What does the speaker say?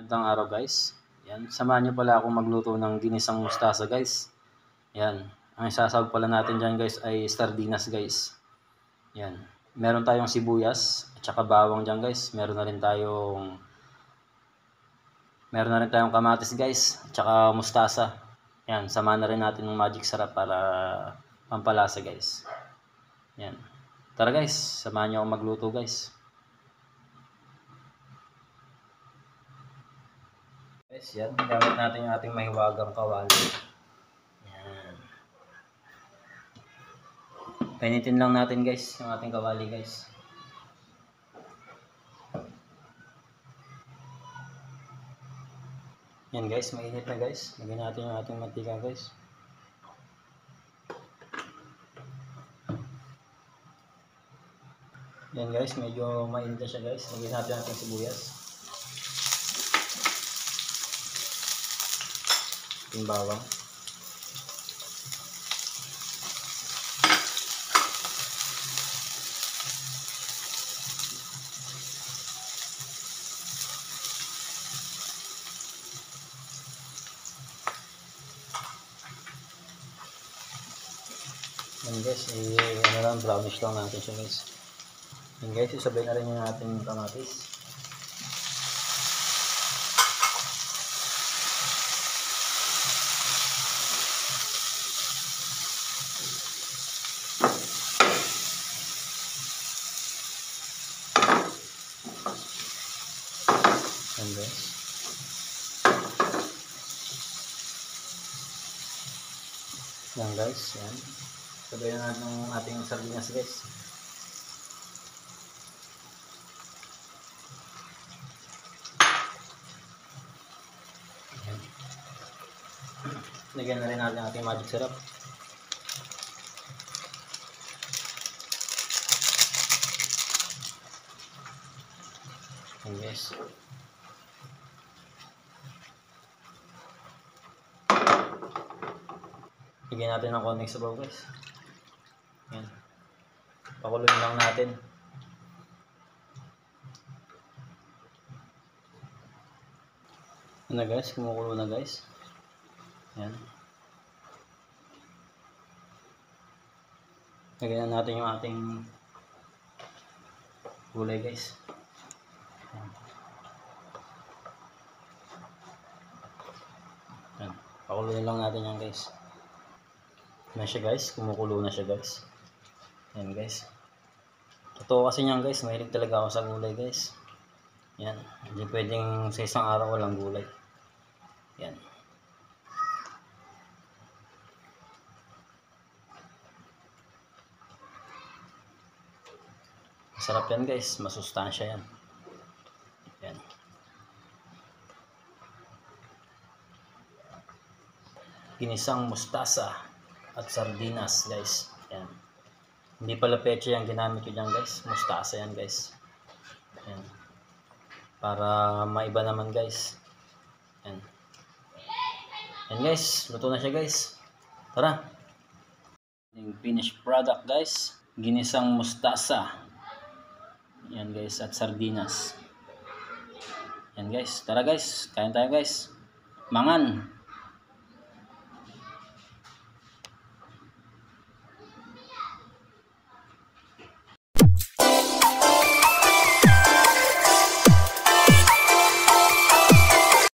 Magandang araw guys. Yan, samahan niyo pala akong magluto ng ginisang mustasa guys. Yan, ang isasawag pala natin diyan guys ay sardinas guys. Yan, meron tayong sibuyas at saka bawang diyan guys. Meron na rin tayong kamatis guys at saka mustasa. Yan, samahan na rin natin ng magic sarap para pampalasa guys. Yan. Tara guys, samahan niyo akong magluto guys. Guys, yan, gamit natin yung ating mahiwagang kawali. Yan. Painitin lang natin guys yung ating kawali guys. Yan guys, mainit na guys. Lagyan natin yung ating mantika guys. Yan guys, medyo mainit na siya guys. Lagyan natin yung ating sibuyas. Ating bawang. Yan guys, brownish lang natin siya guys. Yan guys, isabay na rin yung ating kamatis. Yan guys. Yan guys, yan. Sabayan natin ang ating sardinas guys. Yan. Lagyan na rin natin ang ating magic syrup. Yan guys. Lagyan natin ng konting sabaw guys. Yan. Pakuluin lang natin. Yan na guys, kumukulo na guys. Yan. Lagyan natin yung ating gulay guys. Yan. Yan. Pakuluin lang natin yan guys. Na siya guys, kumukulo na siya guys. Yan guys. Totoo kasi niyan guys, mahilig talaga ako sa gulay guys. Yan, hindi pwedeng sa isang araw walang gulay. Yan. Masarap yan guys, masustansya yan. Yan. Ginisang mustasa at sardinas guys. Yan. Hindi pala peche yung ginamit ko dyan guys. Mustasa yan guys. Yan. Para maiba naman guys. Yan. Yan guys. Luto na siya guys. Tara. Yung finished product guys. Ginisang mustasa. Yan guys. At sardinas. Yan guys. Tara guys. Kain tayo guys. Mangan.